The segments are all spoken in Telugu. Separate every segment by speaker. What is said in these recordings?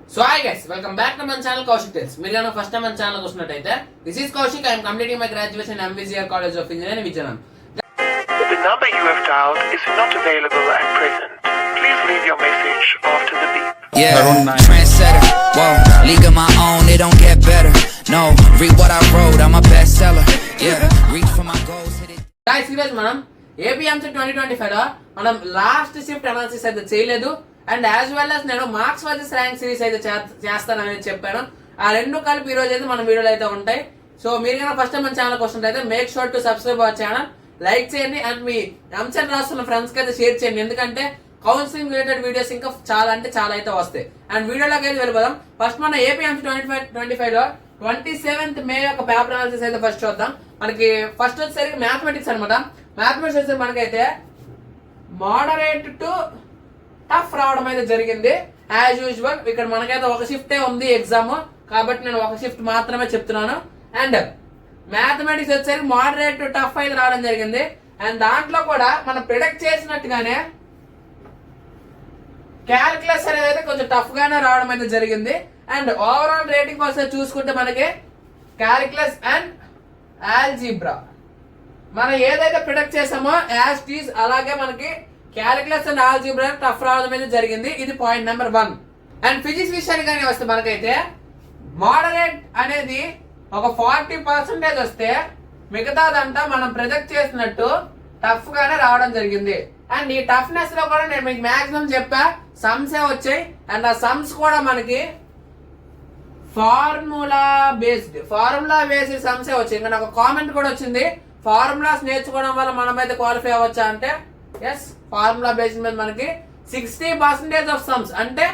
Speaker 1: So hi guys, welcome back to my channel Kaushik Tales. మీరు గనుక ఫస్ట్ టైం మన ఛానల్ చూస్తున్నట్టయితే this is Kaushik. I am completing my graduation in MVCR College of Engineering Vijayanam.
Speaker 2: The number you have dialed is not available at present. Please leave your message after the beep.
Speaker 3: Yeah, trendsetter, whoa, league of my own, it don't get better. No, read what I wrote, I'm a bestseller. Yeah, reach for my goals, hit it.
Speaker 1: Guys, ఈరోజు మనం ఏపీఎంసీ 2025 లో మనం లాస్ట్ షిఫ్ట్ అనాలిసిస్ అయితే చేయలేదు. అండ్ యాజ్ వెల్ as నేను మార్క్స్ వర్సెస్ ర్యాంక్ సిరీస్ అయితే చేస్తానని చెప్పాను. ఆ రెండు కలిపి ఈ రోజు అయితే మన వీడియోలు అయితే ఉంటాయి. సో మీరు కనుక ఫస్ట్ టైం మన ఛానల్ వస్తుంటే make sure to subscribe our channel, like చేయండి అండ్ మీ ఎంసెట్ రాస్తున్న ఫ్రెండ్స్ కి అయితే షేర్ చేయండి. ఎందుకంటే కౌన్సిలింగ్ రిలేటెడ్ వీడియోస్ ఇంకా చాలా అంటే చాలా అయితే వస్తాయి. అండ్ వీడియోలోకి అయితే వెళ్ళిపోదాం. ఫస్ట్ మన ఏపీఎంసీ 2025 లో 27th మే యొక్క పేపర్ అనాలిసిస్ అయితే ఫస్ట్ చూద్దాం. మనకి ఫస్ట్ వచ్చేసరికి మ్యాథమెటిక్స్ అనమాట. మ్యాథమెటిక్స్ వచ్చేసరికి మనకైతే మోడరేట్ టు టఫ్ రావడం అయితే జరిగింది. యాజ్ యూజువల్ ఇక్కడ మనకైతే ఒక షిఫ్టే ఉంది ఎగ్జామ్, కాబట్టి నేను ఒక షిఫ్ట్ మాత్రమే చెప్తున్నాను. అండ్ మ్యాథమెటిక్స్ వచ్చేసరికి మోడరేట్ టు టఫ్ అయితే రావడం జరిగింది. అండ్ దాంట్లో కూడా మనం ప్రిడిక్ట్ చేసినట్టుగానే క్యాలిక్యులస్ అనేది అయితే కొంచెం టఫ్ గానే రావడం అయితే జరిగింది. అండ్ ఓవరాల్ రేటింగ్ కోసం చూసుకుంటే మనకి క్యాలిక్యులస్ అండ్ ఆల్జీబ్రా మనం ఏదైతే ప్రిడిక్ట్ చేసామో యాజ్ టీజ్ అలాగే మనకి క్యాలిక్యులస్ అండ్ ఆల్జీబ్రా టఫ్ రావడం అయితే జరిగింది. ఇది పాయింట్ నెంబర్ 1. అండ్ ఫిజిక్స్ విషయానికి కానీ వస్తే మనకైతే మోడరేట్ అనేది ఒక 40% వస్తే మిగతాదంతా మనం ప్రిడిక్ట్ చేసినట్టు టఫ్ గానే రావడం జరిగింది. అండ్ ఈ టఫ్నెస్ లో కూడా నేను మీకు మాక్సిమం చెప్పా సమ్స్ వచ్చాయి. అండ్ ఆ సమ్స్ కూడా మనకి ఫార్ములా బేస్డ్ సమ్స్ వచ్చాయి. ఇంకా నాకు కామెంట్ కూడా వచ్చింది, ఫార్ములాస్ నేర్చుకోవడం వల్ల మనమైతే క్వాలిఫై అవ్వచ్చా అంటే ఎస్, ఫార్ములా బేస్డ్ మీద మనకి 60% ఆఫ్ సమ్స్ అంటే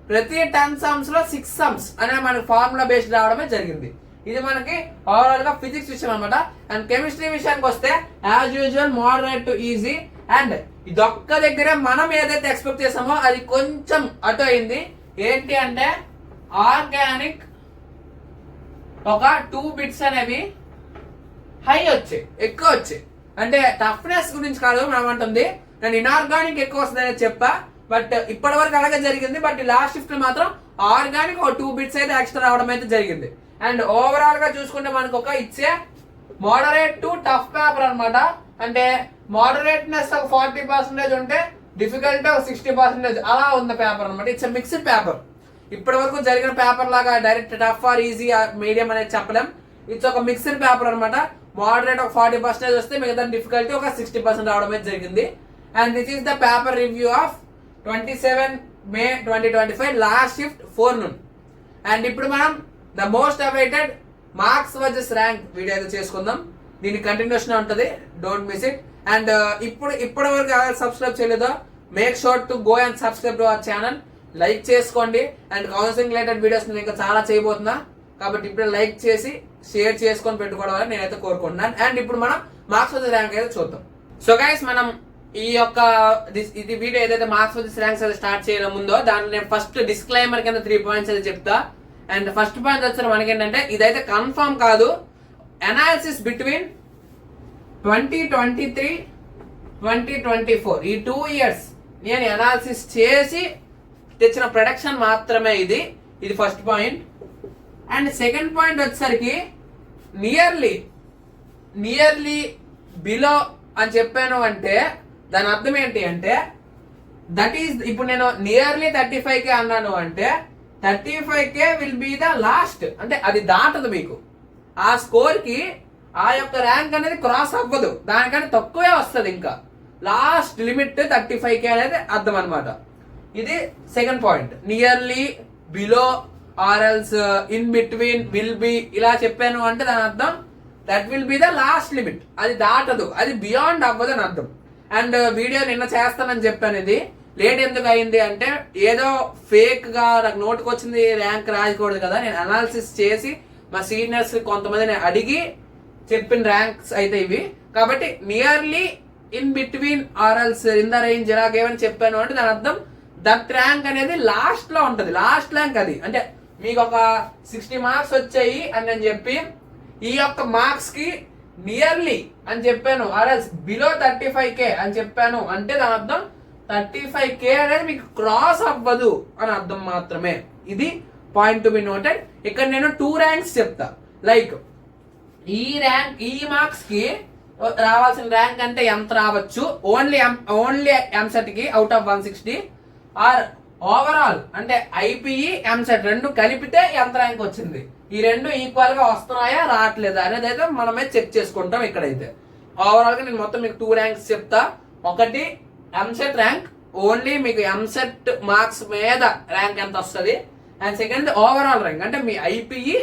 Speaker 1: ప్రతి 10 సమ్స్ లో 6 సమ్స్ అనే మనకి ఫార్ములా బేస్డ్ రావడమే జరిగింది. ఇది మనకి ఓవరాల్ గా ఫిజిక్స్ విషయం అనమాట. అండ్ కెమిస్ట్రీ విషయానికి వస్తే as usual moderate to easy. And ఇదొక్క దగ్గర మనం ఏదైతే ఎక్స్పెక్ట్ చేసామో అది కొంచెం అటు అయింది. ఏంటి అంటే ఆర్గానిక్ ఒక 2 బిట్స్ అనేవి హై వచ్చాయి, ఎక్కువ వచ్చాయి. అంటే టఫ్నెస్ గురించి కాదు మనం అంటుంది, నేను ఇన్ఆర్గానిక్ ఎక్కువ వస్తుందని చెప్పా. బట్ ఇప్పటి వరకు అలాగే జరిగింది. బట్ లాస్ట్ షిఫ్ట్ మాత్రం ఆర్గానిక్ ఒక 2 బిట్స్ అయితే ఎక్స్ట్రా రావడం అయితే జరిగింది. అండ్ ఓవరాల్ గా చూసుకుంటే మనకు ఒక ఇచ్చే మోడరేట్ టు టఫ్ పేపర్ అనమాట. అంటే మోడరేట్నెస్ ఒక 40% ఉంటే డిఫికల్టీ ఒక 60% అలా ఉన్న పేపర్ అనమాట. It's mixed paper. ఇప్పటి వరకు జరిగిన పేపర్ లాగా direct tough or easy medium అనేది చెప్పలేం. ఇట్స్ ఒక మిక్స్డ్ పేపర్ అనమాట. మోడరేట్ ఒక 40% వస్తే మిగతా డిఫికల్టీ ఒక 60% రావడం అయితే జరిగింది. And this is the paper review of 27 May 2025 last shift 4 noon. And ఇప్పుడు మనం the most awaited marks versus rank video అయితే చేసుకుందాం. దీని కంటిన్యూషన్ ఉంటుంది, డోంట్ మిస్ ఇట్. అండ్ ఇప్పటి వరకు సబ్స్క్రైబ్ చేయలేదో make sure to go and subscribe to our channel, like చేసుకోండి. అండ్ కౌన్సిలింగ్ రిలేటెడ్ వీడియోస్ నేను ఇంకా చాలా చేయబోతున్నా, కాబట్టి ఇప్పుడు లైక్ చేసి షేర్ చేసుకొని పెట్టుకోవడం వల్ల నేనైతే కోరుకుంటున్నాను. అండ్ ఇప్పుడు మనం మార్క్స్ వర్సెస్ ర్యాంక్ అయితే చూద్దాం. సో గైస్, మనం ఈ యొక్క ఇది వీడియో ఏదైతే మార్క్స్ వర్సెస్ ర్యాంక్స్ అయితే స్టార్ట్ చేయడం ముందో దాంట్లో నేను ఫస్ట్ డిస్క్లైమర్ కింద 3 పాయింట్స్ అయితే చెప్తా. అండ్ ఫస్ట్ పాయింట్ వచ్చారు మనకి ఏంటంటే ఇదైతే కన్ఫర్మ్ కాదు, అనాలిసిస్ బిట్వీన్ 2023 2024 ఈ 2 years నేను అనాలిసిస్ చేసి తెచ్చిన ప్రొడక్షన్ మాత్రమే ఇది first point. And second point వచ్చేసరికి నియర్లీ బిలో అని చెప్పాను అంటే దాని అర్థం ఏంటి అంటే దట్ ఈస్, ఇప్పుడు నేను నియర్లీ 35K అన్నాను అంటే 35K will be the last. అంటే అది దాటదు, మీకు ఆ స్కోర్ కి ఆ యొక్క ర్యాంక్ అనేది క్రాస్ అవ్వదు, దానికంటే తక్కువే వస్తుంది. ఇంకా లాస్ట్ లిమిట్ 35K అనేది అర్థం అనమాట. ఇది second point. Nearly, below are else in between, will be ఇలా చెప్పాను అంటే దాని అర్థం that will be the last limit, అది దాటదు, అది బియాండ్ అవ్వదు అని అర్థం. అండ్ వీడియో నిన్న చేస్తానని చెప్పాను, ఇది లేట్ ఎందుకు అయింది అంటే ఏదో ఫేక్ గా నాకు నోటుకు వచ్చింది ర్యాంక్ రాయకూడదు కదా, నేను అనాలిసిస్ చేసి మా సీనియర్స్ కొంతమందిని అడిగి చెప్పిన ర్యాంక్స్ అయితే ఇవి. కాబట్టి nearly, in between or else in the range ఇలాగేమని చెప్పాను అంటే దాని అర్థం దట్ ర్యాంక్ అనేది లాస్ట్ లో ఉంటది, లాస్ట్ ర్యాంక్ అది. అంటే మీకు ఒక 60 మార్క్స్ వచ్చాయి అని నేను చెప్పి ఈ యొక్క మార్క్స్ కి నియర్లీ అని చెప్పాను, ఆర్ఎల్స్ బిలో 35K అని చెప్పాను అంటే దాని అర్థం 35K అనేది మీకు క్రాస్ అవ్వదు అని అర్థం మాత్రమే. ఇది పాయింట్ టు బి నోటెడ్. ఇక్కడ నేను 2 ర్యాంక్స్ చెప్తా. లైక్ ఈ మార్క్స్ కి రావాల్సిన ర్యాంక్ అంటే ఎంత రావచ్చు, ఓన్లీ ఎంసెట్ కి అవుట్ ఆఫ్ 160, ఆర్ ఓవరాల్ అంటే ఐపీఈ ఎంసెట్ రెండు కలిపితే ఎంత ర్యాంక్ వచ్చింది, ఈ రెండు ఈక్వల్ గా వస్తున్నాయా రావట్లేదా అనేది అయితే మనమే చెక్ చేసుకుంటాం. ఇక్కడైతే ఓవరాల్ గా నేను మొత్తం మీకు 2 ర్యాంక్స్ చెప్తా. ఒకటి ఎంసెట్ ర్యాంక్, ఓన్లీ మీకు ఎంసెట్ మార్క్స్ మీద ర్యాంక్ ఎంత వస్తుంది, అండ్ సెకండ్ ఓవరాల్ ర్యాంక్ అంటే మీ ఐపీఈ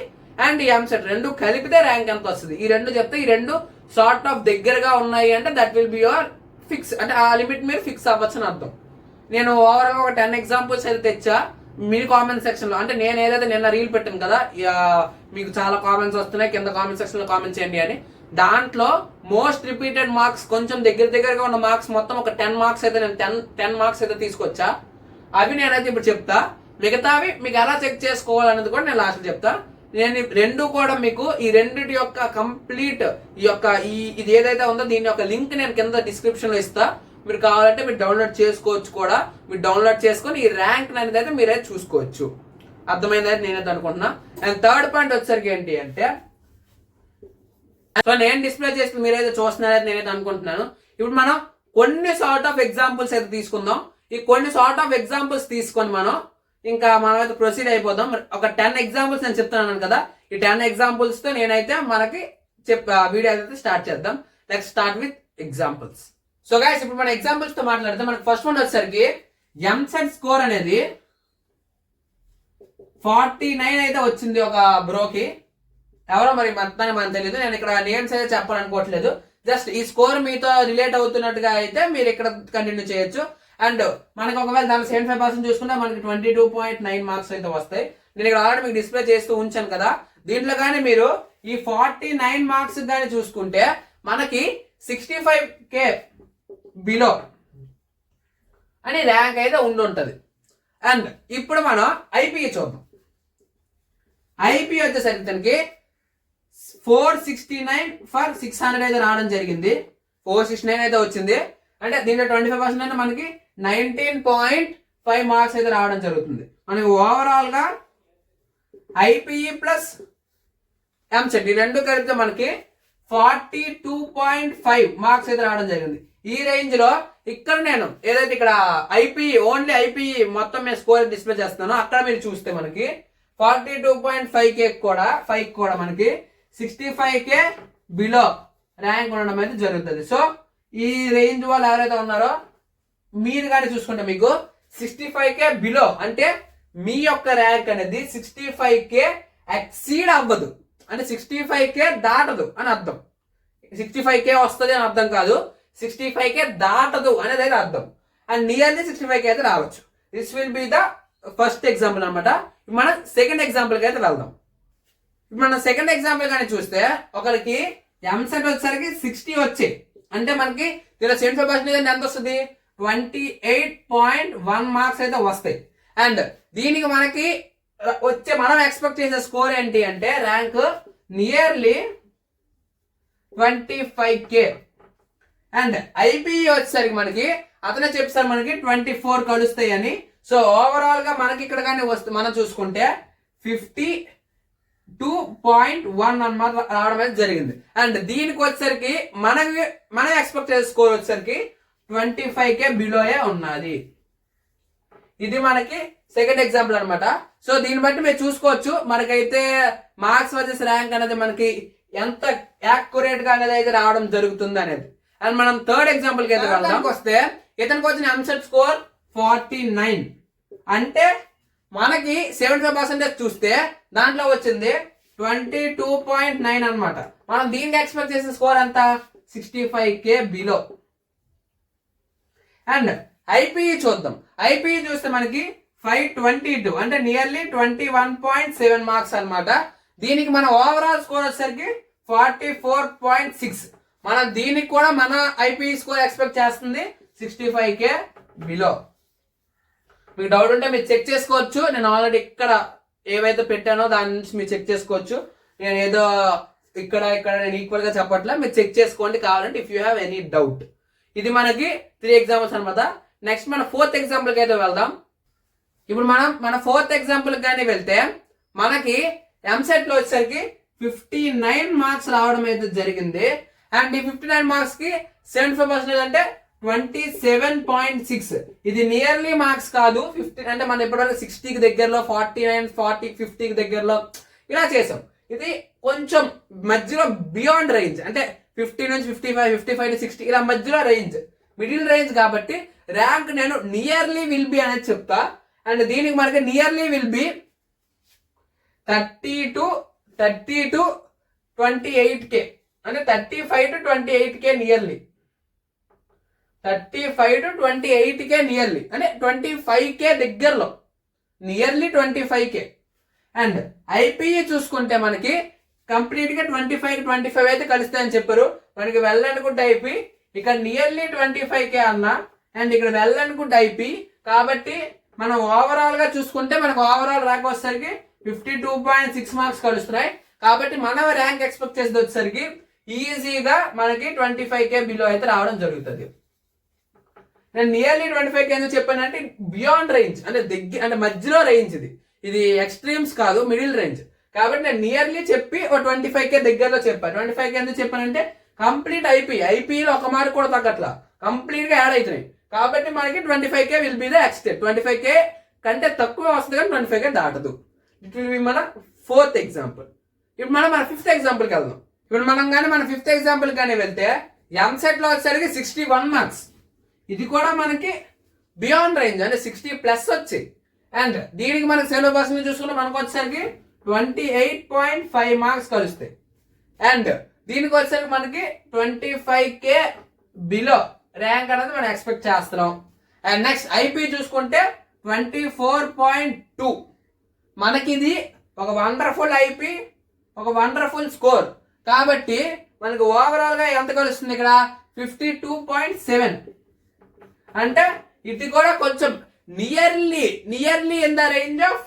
Speaker 1: అండ్ ఎంసెట్ రెండు కలిపితే ర్యాంక్ ఎంత వస్తుంది. ఈ రెండు చెప్తే ఈ రెండు సార్ట్ ఆఫ్ దగ్గరగా ఉన్నాయి అంటే that will be your fix, అంటే ఆ లిమిట్ మీరు ఫిక్స్ అవ్వచ్చు అని అర్థం. నేను ఓవరాల్ ఒక 10 ఎగ్జాంపుల్స్ అయితే తెచ్చా మీ కామెంట్ సెక్షన్ లో. అంటే నేను ఏదైతే నిన్న రీల్ పెట్టాను కదా, మీకు చాలా కామెంట్స్ వస్తున్నాయి కింద కామెంట్ సెక్షన్ లో కామెంట్ చేయండి అని, దాంట్లో మోస్ట్ రిపీటెడ్ మార్క్స్ కొంచెం దగ్గరగా ఉన్న మార్క్స్ మొత్తం ఒక 10 మార్క్స్ అయితే నేను 10 మార్క్స్ అయితే తీసుకొచ్చా. అవి నేనైతే ఇప్పుడు చెప్తా. మిగతావి మీకు ఎలా చెక్ చేసుకోవాలనేది కూడా నేను లాస్ట్ చెప్తా. నేను రెండు కూడా మీకు ఈ రెండిటి యొక్క కంప్లీట్ ఇది ఏదైతే ఉందో దీని యొక్క లింక్ నేను కింద డిస్క్రిప్షన్ లో ఇస్తా. మీరు కావాలంటే మీరు డౌన్లోడ్ చేసుకోవచ్చు కూడా. మీరు డౌన్లోడ్ చేసుకొని ఈ ర్యాంక్ అనేది అయితే మీరైతే చూసుకోవచ్చు. అర్థమైందైతే నేనైతే అనుకుంటున్నా. అండ్ థర్డ్ పాయింట్ వచ్చేసరికి ఏంటి అంటే, సో నేను డిస్ప్లే చేసి మీరైతే చూస్తున్నారైతే నేనైతే అనుకుంటున్నాను. ఇప్పుడు మనం కొన్ని సార్ట్ ఆఫ్ ఎగ్జాంపుల్స్ అయితే తీసుకుందాం. ఈ కొన్ని సార్ట్ ఆఫ్ ఎగ్జాంపుల్స్ తీసుకొని ఇంకా మనమైతే ప్రొసీడ్ అయిపోదాం. ఒక 10 ఎగ్జాంపుల్స్ నేను చెప్తున్నాను కదా, ఈ 10 ఎగ్జాంపుల్స్ తో నేనైతే మనకి వీడియో అయితే స్టార్ట్ చేద్దాం. Let's start with examples. So guys ఇప్పుడు మన ఎగ్జాంపుల్స్ తో మాట్లాడితే మనకి ఫస్ట్ వన్ వచ్చేసరికి ఎంసెట్ స్కోర్ అనేది 49 అయితే వచ్చింది ఒక బ్రోకి. ఎవరో మరి మొత్తాన్ని మనకు తెలియదు. నేను ఇక్కడ నేమ్స్ అయితే చెప్పాలనుకోవట్లేదు. జస్ట్ ఈ స్కోర్ మీతో రిలేట్ అవుతున్నట్టుగా అయితే మీరు ఇక్కడ కంటిన్యూ చేయొచ్చు. అండ్ మనకి ఒకవేళ దాని 75% చూసుకుంటే మనకి 22.9 మార్క్స్ అయితే వస్తాయి. నేను ఇక్కడ ఆల్రెడీ మీకు డిస్ప్లే చేస్తూ ఉంచాను కదా. దీంట్లో కానీ మీరు ఈ 49 మార్క్స్ కానీ చూసుకుంటే మనకి 65K బిలో అని ర్యాంక్ అయితే ఉండుంటది. అండ్ ఇప్పుడు మనం ఐపీఈ చూద్దాం. ఐపీ వచ్చేసరికి తనకి 469 ఫర్ 600 అయితే రావడం జరిగింది. 469 అయితే వచ్చింది. అంటే దీంట్లో 25% అంటే మనకి 19.5 మార్క్స్ అయితే రావడం జరుగుతుంది. మనకి ఓవరాల్ గా ఐపీఈ ప్లస్ ఎంసెట్ ఈ రెండు కలిపితే మనకి 42.5 మార్క్స్ అయితే రావడం జరిగింది. ఈ రేంజ్ లో ఇక్కడ నేను ఏదైతే ఇక్కడ ఐపీఈ ఓన్లీ ఐపీఈ మొత్తం మేము స్కోర్ డిస్ప్లే చేస్తున్నానో అక్కడ మీరు చూస్తే మనకి 42.5K కూడా మనకి 65K బిలో ర్యాంక్ ఉండడం అయితే జరుగుతుంది. సో ఈ రేంజ్ వాళ్ళు ఎవరైతే ఉన్నారో మీరు కానీ చూసుకుంటే మీకు 65K బిలో అంటే మీ యొక్క ర్యాంక్ అనేది 65K ఎక్సీడ్ అవ్వదు, అంటే 65K దాటదు అని అర్థం. 65K వస్తుంది అని అర్థం కాదు, 65K దాటదు అనేది అయితే అర్థం. అండ్ నియర్లీ 65K అయితే రావచ్చు. This will be the first example అనమాట. మన సెకండ్ ఎగ్జాంపుల్ కి అయితే వెళ్దాం. మన సెకండ్ ఎగ్జాంపుల్ కానీ చూస్తే ఒకరికి ఎంసెట్ వచ్చేసరికి 60 వచ్చాయి. అంటే మనకి దీనిలో 75% ఎంత వస్తుంది, 28.1 మార్క్స్ అయితే వస్తాయి. అండ్ దీనికి మనకి మనం ఎక్స్పెక్ట్ చేసే స్కోర్ ఏంటి అంటే rank nearly 25K. And IPE వచ్చేసరికి మనకి అతనే చెప్పారు మనకి 24 కలుస్తాయి అని. సో ఓవరాల్ గా మనకి ఇక్కడ కానీ మనం చూసుకుంటే 52.1 అన్నమాట రావడం అయితే జరిగింది. అండ్ దీనికి వచ్చేసరికి మనం ఎక్స్పెక్ట్ చేసే స్కోర్ వచ్చేసరికి 25K బిలోయే ఉన్నది. ఇది మనకి సెకండ్ ఎగ్జాంపుల్ అనమాట. సో దీన్ని బట్టి మీరు చూసుకోవచ్చు మనకైతే మార్క్స్ వచ్చేసి ర్యాంక్ అనేది మనకి ఎంత యాక్యురేట్ గా అనేది అయితే రావడం జరుగుతుంది అనేది. అండ్ మనం థర్డ్ ఎగ్జాంపుల్ కి అయితే వెళ్దాం. వస్తే ఇతనికి వచ్చిన ఎంసెట్ స్కోర్ 49 అంటే మనకి 75% చూస్తే దాంట్లో వచ్చింది 22.9 అన్నమాట. మనం దీనికి ఎక్స్పెక్ట్ చేసిన స్కోర్ ఎంత, 65K బిలో. అండ్ ఐపీఈ చూద్దాం. ఐపీఈ చూస్తే మనకి 522 అంటే నియర్లీ 21.7 మార్క్స్ అన్నమాట. దీనికి మన ఓవరాల్ స్కోర్ వచ్చేసరికి 44.6. మనం దీనికి కూడా మన ఐపీఈ స్కోర్ ఎక్స్పెక్ట్ చేస్తుంది 65K బిలో. మీకు డౌట్ ఉంటే మీరు చెక్ చేసుకోవచ్చు. నేను ఆల్రెడీ ఇక్కడ ఏవైతే పెట్టానో దాని నుంచి మీరు చెక్ చేసుకోవచ్చు. నేను ఏదో ఇక్కడ నేను ఈక్వల్ గా చెప్పట్లే, మీరు చెక్ చేసుకోండి కావాలంటే if you have any doubt. ఇది మనకి 3 ఎగ్జాంపుల్స్ అనమాట. నెక్స్ట్ మన 4th ఎగ్జాంపుల్ కి అయితే వెళ్దాం. ఇప్పుడు మనం మన 4th ఎగ్జాంపుల్ కానీ వెళ్తే మనకి ఎంసెట్ లో వచ్చేసరికి 59 మార్క్స్ రావడం అయితే జరిగింది. అండ్ ఈ 59 మార్క్స్ కి 75% అంటే 27.6. ఇది నియర్లీ మార్క్స్ కాదు, 50 అంటే మనం ఇప్పటివరకు 60కి దగ్గరలో, 49, 40, 50కి దగ్గరలో ఇలా చేసాం. ఇది కొంచెం మధ్యలో బియాండ్ రేంజ్, అంటే 50 నుంచి 55, 55 to 60 ఇలా మధ్యలో రేంజ్, మిడిల్ రేంజ్ కాబట్టి ర్యాంక్ నేను నియర్లీ విల్ బి అనేది చెప్తా. అండ్ దీనికి మనకి nearly will be 30 to 28K, అంటే 35 to 28K nearly, 35 to 28K nearly, అంటే 25K దగ్గరలో, నియర్లీ 25K. అండ్ ఐపీఈ చూసుకుంటే మనకి కంప్లీట్ గా 25 to 25 అయితే కలుస్తాయని చెప్పారు. మనకి వెళ్ళనుకుంటే ఐపీ ఇక్కడ నియర్లీ 25K అన్నా, అండ్ ఇక్కడ వెళ్ళనుకుంటే ఐపీ కాబట్టి మనం ఓవరాల్ గా చూసుకుంటే మనకు ఓవరాల్ ర్యాంక్ వచ్చేసరికి 52.6 మార్క్స్ కలుస్తున్నాయి. కాబట్టి మనం ర్యాంక్ ఎక్స్పెక్ట్ చేసేది వచ్చేసరికి ఈజీగా మనకి 25K బిలో అయితే రావడం జరుగుతుంది. నేను నియర్లీ 25K ఎందుకు చెప్పానంటే బియాండ్ రేంజ్, అంటే దగ్గర, అంటే మధ్యలో రేంజ్, ఇది ఎక్స్ట్రీమ్స్ కాదు, మిడిల్ రేంజ్. కాబట్టి నేను నియర్లీ చెప్పి ఒక 25K దగ్గరలో చెప్పాను. 25K ఎందుకు చెప్పానంటే కంప్లీట్ ఐపీలో ఒక మార్క్ కూడా తగ్గట్లా, కంప్లీట్ గా యాడ్ అవుతున్నాయి. కాబట్టి మనకి 25K will be the extent. 25K కంటే తక్కువ వస్తుంది కానీ 25K దాటదు. ఇట్ విల్ బి మన 4th ఎగ్జాంపుల్. ఇప్పుడు మనం మన 5th ఎగ్జాంపుల్కి వెళ్దాం. ఇప్పుడు మనం కానీ మన 5th ఎగ్జాంపుల్ కానీ వెళ్తే ఎంసెట్ లో వచ్చేసరికి 61 మార్క్స్, ఇది కూడా మనకి బియాండ్ రేంజ్, అంటే 60+ వచ్చి. అండ్ దీనికి మనకి 70% చూసుకుంటే మనకు వచ్చేసరికి 28.5 మార్క్స్ కలుస్తాయి. అండ్ దీనికి వచ్చేసరికి మనకి 25K బిలో ర్యాంక్ అనేది మనం ఎక్స్పెక్ట్ చేస్తున్నాం. అండ్ నెక్స్ట్ ఐపీ చూసుకుంటే 24.2. మనకి ఇది ఒక వండర్ఫుల్ ఐపీ, ఒక వండర్ఫుల్ స్కోర్. కాబట్టి మనకి ఓవరాల్ గా ఎంత కలుస్తుంది ఇక్కడ 52.7. అంటే ఇది కూడా కొంచెం nearly in the range of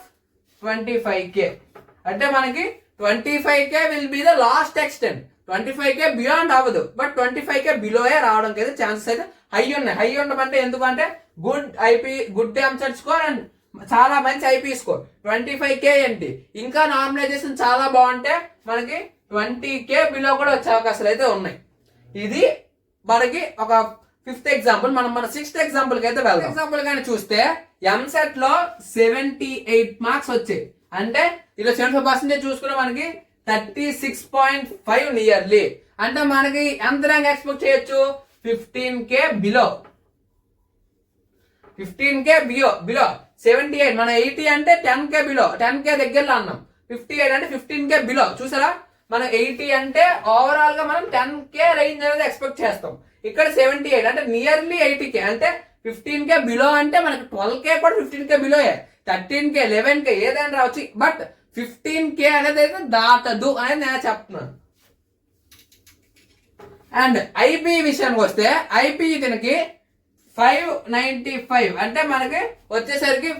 Speaker 1: 25K. అంటే మనకి 25K will be the last extent. 25K beyond అవ్వదు, బట్ 25K బిలోయే రావడానికి అయితే ఛాన్సెస్ అయితే హై ఉన్నాయి. హై ఉండమంటే ఎందుకంటే good IP, good EAMCET score and చాలా మంచి ఐపీ స్కోర్. 25K ఏంటి, ఇంకా నార్మలైజేషన్ చాలా బాగుంటే మనకి 20K బిలో కూడా వచ్చే అవకాశాలు అయితే ఉన్నాయి. ఇది మనకి ఒక 5th ఎగ్జాంపుల్. మనం మన 6th ఎగ్జాంపుల్ కి అయితే వెళ్దాం. ఎగ్జాంపుల్ కానీ చూస్తే ఎంసెట్ లో 78 మార్క్స్ వచ్చాయి, అంటే ఇలా 75% చూసుకున్న మనకి 36.5 నియర్లీ. అంటే మనకి ఎంత ర్యాంక్ ఎక్స్పెక్ట్ చేయొచ్చు 15K బిలో. 15K బిలో 78, మన 80 అంటే 10K బిలో, 10K దగ్గరలో అన్నాం. 58 అంటే 15K బిలో. చూసారా, మనం 80 అంటే ఓవరాల్ గా మనం 10K రేంజ్ అనేది ఎక్స్పెక్ట్ చేస్తాం. ఇక్కడ 78 అంటే నియర్లీ 80K, అంటే 15K బిలో అంటే మనకి 12K కూడా 15K బిలోయే, 13K 11K ఏదైనా రావచ్చు, బట్ 15K అనేది అయితే దాటదు అనేది నేను చెప్తున్నాను. అండ్ ఐపీ విషయానికి వస్తే ఐపీ దీనికి 595, అంటే మనకి వచ్చేసరికి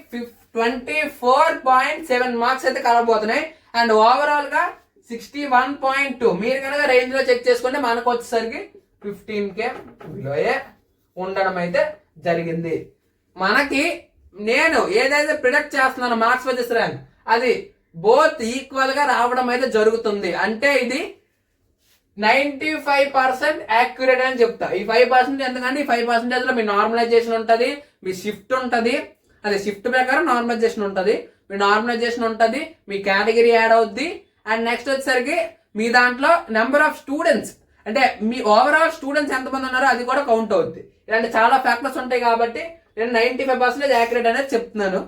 Speaker 1: 24.7 మార్క్స్ అయితే కలబోతున్నాయి. అండ్ ఓవరాల్ గా 61.2. మీరు కనుక రేంజ్ లో చెక్ చేసుకుంటే మనకు వచ్చేసరికి 15K బిలోయే ఉండడం అయితే జరిగింది. మనకి నేను ఏదైతే ప్రిడిక్ట్ చేస్తున్నానో మార్క్స్ వచ్చేసి ర్యాంక్, అది బోత్ ఈక్వల్ గా రావడం అయితే జరుగుతుంది. అంటే ఇది 95% యాక్యురేట్ అని చెప్తా. ఈ 5% ఎందుకంటే ఈ 5% లో మీ నార్మలైజేషన్ ఉంటుంది, మీ షిఫ్ట్ ఉంటుంది, అదే షిఫ్ట్ ప్రకారం నార్మలైజేషన్ ఉంటుంది, మీ నార్మలైజేషన్ ఉంటుంది, మీ కేటగిరీ యాడ్ అవుద్ది. అండ్ నెక్స్ట్ వచ్చేసరికి మీ దాంట్లో నెంబర్ ఆఫ్ స్టూడెంట్స్, అంటే మీ ఓవరాల్ స్టూడెంట్స్ ఎంతమంది ఉన్నారో అది కూడా కౌంట్ అవుద్ది. ఇలాంటి చాలా ఫ్యాక్టర్స్ ఉంటాయి కాబట్టి నేను 95% యాక్యురేట్ అనేది చెప్తున్నాను.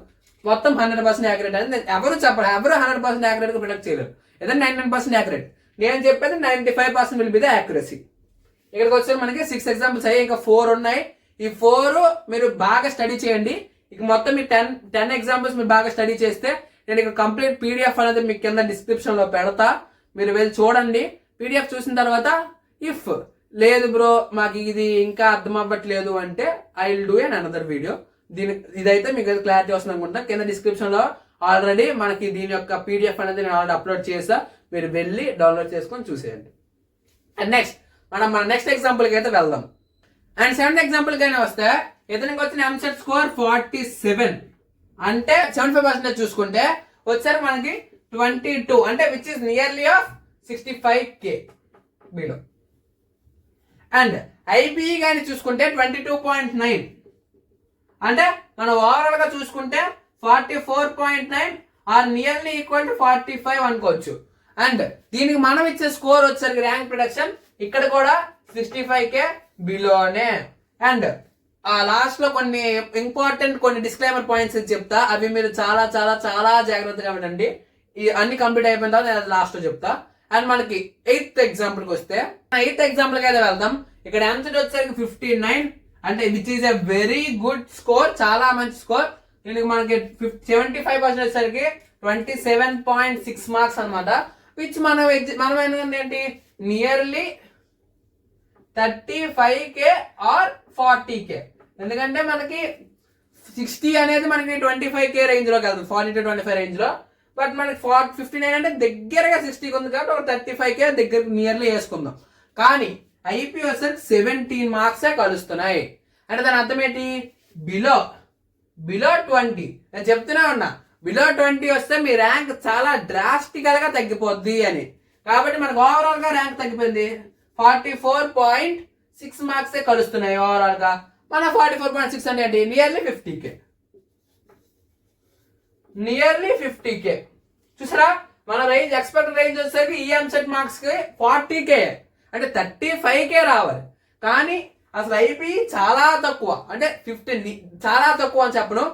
Speaker 1: మొత్తం 100% యాక్యురేట్ అనేది ఎవరు చెప్పరు, ఎవరు 100% యాక్యురేట్ గా ప్రిడిక్ట్ చేయలేరు. ఏదైనా 99% యాక్యురేట్. నేను చెప్పేది 95% విల్ బి ద యాక్యురసీ. ఇక్కడికి వచ్చే మనకి 6 ఎగ్జాంపుల్స్ అయ్యి, ఇంకా 4 ఉన్నాయి. ఈ 4 మీరు బాగా స్టడీ చేయండి. ఇక మొత్తం మీ 10 ఎగ్జాంపుల్స్ మీరు బాగా స్టడీ చేస్తే నేను ఇక కంప్లీట్ పీడిఎఫ్ అనేది మీకు కింద డిస్క్రిప్షన్ లో పెడతా, మీరు వెళ్ళి చూడండి. పీడిఎఫ్ చూసిన తర్వాత ఇఫ్ లేదు బ్రో మాకు ఇది ఇంకా అర్థం అవ్వట్లేదు అంటే I will do an another video. ఇదైతే మీకు క్లారిటీ వస్తుంది అనుకుంటా. కింద డిస్క్రిప్షన్ లో ఆల్రెడీ మనకి దీని యొక్క పీడిఎఫ్ అనేది నేను ఆల్రెడీ అప్లోడ్ చేసా, మీరు వెళ్ళి డౌన్లోడ్ చేసుకొని చూసేయండి. అండ్ నెక్స్ట్ మనం మన నెక్స్ట్ ఎగ్జాంపుల్కి అయితే వెళ్దాం. అండ్ 7th ఎగ్జాంపుల్ కైనా వస్తే ఇతనికి వచ్చిన ఎంసెట్ స్కోర్ 47, అంటే 75% చూసుకుంటే వచ్చేసరికి మనకి 22 అంటే which is nearly of 65K below. And IPE కానీ చూసుకుంటే 22.9 అంటే మనం ఓవరాల్ గా చూసుకుంటే 44.9 ఆర్ నియర్లీ ఈక్వల్ టు 45 అనుకోవచ్చు. అండ్ దీనికి మనం ఇచ్చే స్కోర్ వచ్చేసరికి ర్యాంక్ ప్రొడక్షన్ ఇక్కడ కూడా 65K బిలోనే. అండ్ లాస్ట్ లో కొన్ని ఇంపార్టెంట్ కొన్ని డిస్క్లైమర్ పాయింట్స్ చెప్తా, అవి మీరు చాలా చాలా చాలా జాగ్రత్తగా వినండి. ఈ అన్ని కంప్లీట్ అయిపోయిన తర్వాత నేను లాస్ట్ లో చెప్తా. అండ్ మనకి 8th ఎగ్జాంపుల్కి వస్తే 8th ఎగ్జాంపుల్కి అయితే వెళ్దాం. ఇక్కడ ఎంసెట్ వచ్చేసరికి 59 అంటే which is a very good score, చాలా మంచి స్కోర్. దీనికి మనకి 75% వచ్చేసరికి 27.6 మార్క్స్ అనమాట. విచ్ మనం ఏంటి నియర్లీ 35K ఆర్ 40K. ఎందుకంటే మనకి 60 అనేది మనకి 25K రేంజ్ లోకి వెళ్తుంది, 40 to 25 రేంజ్ లో. బట్ మనకి 59 అంటే దగ్గరగా 60కి ఉంది కాబట్టి ఒక 35K దగ్గర నియర్లీ వేసుకుందాం. కానీ ఐపీ వచ్చేసరికి 17 మార్క్సే కలుస్తున్నాయి. అంటే దాని అర్థం ఏంటి, బిలో 20. నేను చెప్తూనే ఉన్నా బిలో 20 వస్తే మీ ర్యాంక్ చాలా డ్రాస్టికల్ గా తగ్గిపోద్ది అని. కాబట్టి మనకు ఓవరాల్ గా ర్యాంక్ తగ్గిపోయింది. 44.6 మార్క్సే కలుస్తున్నాయి ఓవరాల్ గా. మన 44.6 అంటే ఏంటి, నియర్లీ 50K. చూసారా మన రేంజ్ ఎక్స్పెక్టెడ్ రేంజ్ వచ్చేసరికి ఈ ఎంసెట్ మార్క్స్ కి 40K అంటే 35K రావాలి. కానీ అసలు ఐపీ చాలా తక్కువ, అంటే 15 చాలా తక్కువ అని చెప్పను,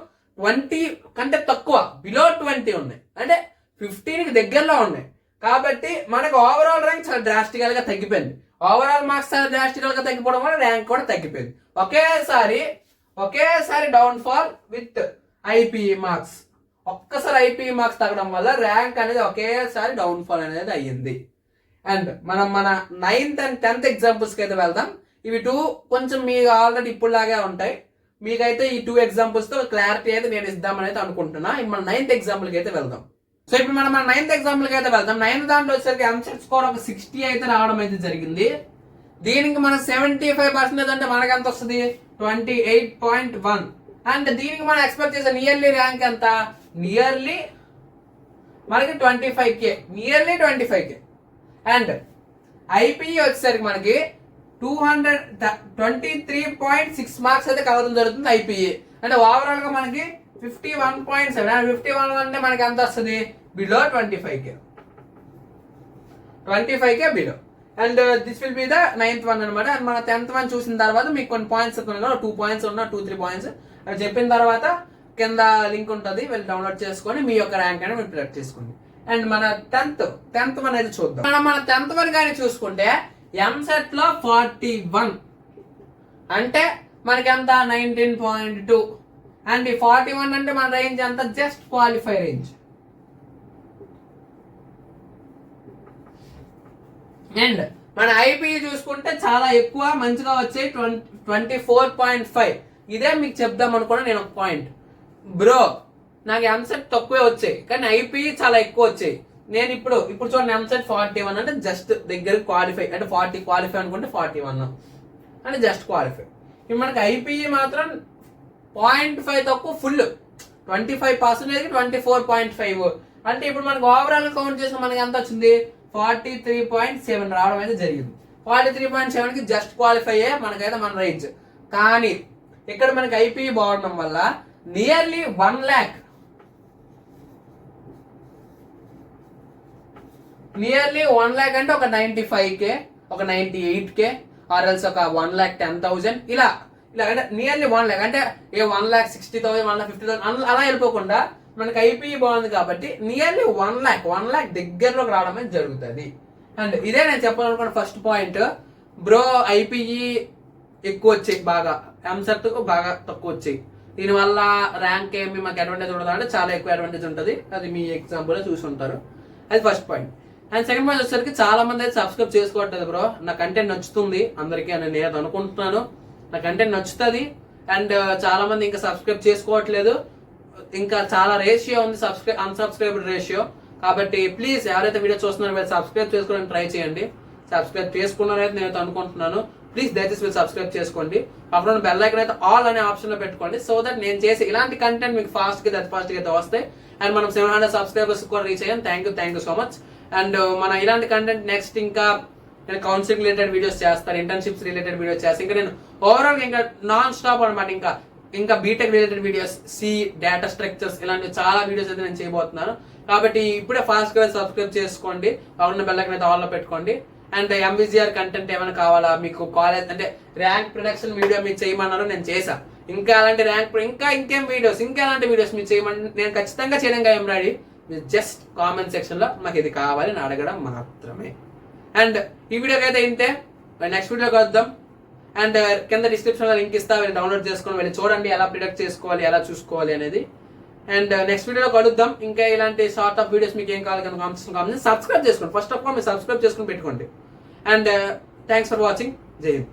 Speaker 1: 20 కంటే తక్కువ, బిలో 20 ఉన్నాయి, అంటే 15కి దగ్గరలో ఉన్నాయి. కాబట్టి మనకు ఓవరాల్ ర్యాంక్ చాలా డ్రాస్టికల్ గా తగ్గిపోయింది. ఓవరాల్ మార్క్స్ చాలా డ్రాస్టికల్ గా తగ్గిపోవడం వల్ల ర్యాంక్ కూడా తగ్గిపోయింది. ఒకేసారి down fall with IPE marks. ఒక్కసారి ఐపీఈ మార్క్స్ తగ్గడం వల్ల ర్యాంక్ అనేది ఒకేసారి డౌన్ ఫాల్ అనేది అయ్యింది. అండ్ మనం మన 9th and 10th ఎగ్జాంపుల్స్కి అయితే వెళ్దాం. ఇవి 2 కొంచెం మీకు ఆల్రెడీ ఇప్పుడులాగే ఉంటాయి. మీకైతే ఈ 2 ఎగ్జాంపుల్స్ తో క్లారిటీ అయితే నేను ఇద్దామని అయితే అనుకుంటున్నా. మన 9th ఎగ్జాంపుల్కి అయితే వెళ్దాం. సో ఇప్పుడు మనం మన 9th ఎగ్జాంపుల్కి అయితే వెళ్దాం. 9th దాంట్లో వచ్చేసరికి ఎంసెట్ స్కోర్ ఒక 60 అయితే రావడం అయితే జరిగింది. దీనికి మనకు 75% అంటే మనకి ఎంత వస్తుంది, 28.1. అండ్ దీనికి మనం ఎక్స్పెక్ట్ చేసే నియర్లీ ర్యాంక్ ఎంత, నియర్లీ మనకి 25K, nearly 25K. And IPE వచ్చేసరికి మనకి 223.6 మార్క్స్ అయితే కలవడం జరుగుతుంది ఐపీఈ. అంటే ఓవరాల్ గా మనకి 51.7. 51 అంటే మనకి ఎంత వస్తుంది, below 25K below. And this will be the 9th one అనమాట. అండ్ మన 10th వన్ చూసిన తర్వాత మీకు కొన్ని పాయింట్స్ 2 పాయింట్స్ ఉన్నా 2-3 పాయింట్స్ అవి చెప్పిన తర్వాత కింద లింక్ ఉంటుంది, వెళ్ళి డౌన్లోడ్ చేసుకొని మీ యొక్క ర్యాంక్ అనేది మీరు సెలెక్ట్ చేసుకోండి. అండ్ మన 10th వన్ అయితే చూద్దాం. మన 10th వన్ కానీ చూసుకుంటే ఎంసెట్ లో 41 అంటే మనకి ఎంత 19.2. అండ్ ఈ 41 అంటే మన రేంజ్ ఎంత, జస్ట్ క్వాలిఫై రేంజ్. అండ్ మన ఐపీఈ చూసుకుంటే చాలా ఎక్కువ మంచిగా వచ్చాయి, 24.5. ఇదే మీకు చెప్దాం అనుకున్నా నేను ఒక పాయింట్. బ్రో నాకు ఎంసెట్ తక్కువే వచ్చాయి కానీ ఐపీఈ చాలా ఎక్కువ వచ్చాయి. నేను ఇప్పుడు చూడండి ఎంసెట్ 41 అంటే జస్ట్ దగ్గర క్వాలిఫై, అంటే 40 క్వాలిఫై అనుకుంటే 41 అంటే జస్ట్ క్వాలిఫై. ఇప్పుడు మనకి ఐపీఈ మాత్రం 0.5 తక్కువ, ఫుల్ 25% 24.5. అంటే ఇప్పుడు మనకు ఓవరాల్ కౌంట్ చేసిన మనకి ఎంత వచ్చింది, 43.7 రావడం అయితే జరిగింది. 43.7కి జస్ట్ క్వాలిఫై అయ్యే మనకైతే మన రేంజ్. కానీ ఇక్కడ మనకి ఐపీఈ బాగుండడం వల్ల నియర్లీ 1 lakh, నియర్లీ 1 lakh అంటే ఒక 95K, ఒక 98K, ఆర్ఎల్స్ ఒక 1,10,000 ఇలా అంటే నియర్లీ 1 lakh అంటే 1,60,000 1,50,000 అలా వెళ్ళిపోకుండా మనకి ఐపీఈ బాగుంది కాబట్టి నియర్లీ 1 lakh దగ్గరలోకి రావడమే జరుగుతుంది. అండ్ ఇదే నేను చెప్పాలనుకున్న ఫస్ట్ పాయింట్. బ్రో ఐపీఈ ఎక్కువ వచ్చాయి, బాగా ఎంసెట్ బాగా తక్కువ వచ్చాయి. దీనివల్ల ర్యాంక్ ఏమి మాకు అడ్వాంటేజ్ ఉండదు అంటే చాలా ఎక్కువ అడ్వాంటేజ్ ఉంటుంది. అది మీ ఎగ్జాంపుల్ చూసి ఉంటారు. అది first point. And second point వచ్చేసరికి చాలా మంది అయితే సబ్స్క్రైబ్ చేసుకోవట్లేదు. బ్రో నా కంటెంట్ నచ్చుతుంది అందరికీ అని నేను అనుకుంటున్నాను, నా కంటెంట్ నచ్చుతుంది. అండ్ చాలా మంది ఇంకా సబ్స్క్రైబ్ చేసుకోవట్లేదు. ఇంకా చాలా రేషియో ఉంది, అన్సబ్స్క్రైబ్డ్ రేషియో. కాబట్టి ప్లీజ్ ఎవరైతే వీడియో చూస్తున్నారో మీరు సబ్స్క్రైబ్ చేసుకోవడానికి ట్రై చేయండి. సబ్స్క్రైబ్ చేసుకున్నారైతే నేను అనుకుంటున్నాను. ప్లీజ్ దయచేసి మీరు సబ్స్క్రైబ్ చేసుకోండి. అప్పుడు బెల్ ఐకాన్ అయితే ఆల్ అనే ఆప్షన్ లో పెట్టుకోండి. సో దట్ నేను చేసే ఇలాంటి కంటెంట్ మీకు ఫాస్ట్ గా అయితే వస్తాయి. అండ్ మనం 700 సబ్స్క్రైబర్స్ కూడా రీచ్ అయ్యాం. Thank you so much. And మన ఇలాంటి కంటెంట్ నెక్స్ట్ ఇంకా నేను కౌన్సిలింగ్ రిలేటెడ్ వీడియోస్ చేస్తాను, ఇంటర్న్షిప్స్ రిలేటెడ్ వీడియోస్ చేస్తాను. ఇంకా నేను ఓవరాల్ ఇంకా నాన్ స్టాప్ అనమాట. ఇంకా BTech related videos, data structures, ఇలాంటి చాలా వీడియోస్ అయితే నేను చేయబోతున్నాను. కాబట్టి ఇప్పుడే ఫాస్ట్ గా సబ్స్క్రైబ్ చేసుకోండి, పక్కన బెల్ ఐకాన్ అయితే ఆల్ లో పెట్టుకోండి. అండ్ MVGR కంటెంట్ ఏమైనా కావాలా మీకు, కాలేజ్ అంటే ర్యాంక్ ప్రొడక్షన్ వీడియో మీరు చేయమన్నారు, నేను చేసా. ఇంకా అలాంటి ఇంకేం వీడియోస్, ఇంకా అలాంటి వీడియోస్ మీరు చేయమని నేను ఖచ్చితంగా చేయడానికి ఏం రెడీ. మీరు జస్ట్ కామెంట్ సెక్షన్ లో నాకు ఇది కావాలి అని అడగడం మాత్రమే. అండ్ ఈ వీడియోకి అయితే ఇంతే. నెక్స్ట్ వీడియోకి వద్దాం. అండ్ కింద డిస్క్రిప్షన్ లో లింక్ ఇస్తా, వెళ్ళి డౌన్లోడ్ చేసుకొని వెళ్ళి చూడండి ఎలా ప్రిడక్ట్ చేసుకోవాలి, ఎలా చూసుకోవాలి అనేది. అండ్ నెక్స్ట్ వీడియోలో కలుద్దాం. ఇంకా ఇలాంటి షార్ట్ ఆఫ్ వీడియోస్ మీకు ఏం కావాలి కనుక కామెంట్స్ సబ్స్క్రైబ్ చేసుకోండి. ఫస్ట్ ఆఫ్ ఆల్ మీరు సబ్స్క్రైబ్ చేసుకుని పెట్టుకోండి. And thanks for watching. జై హింద్.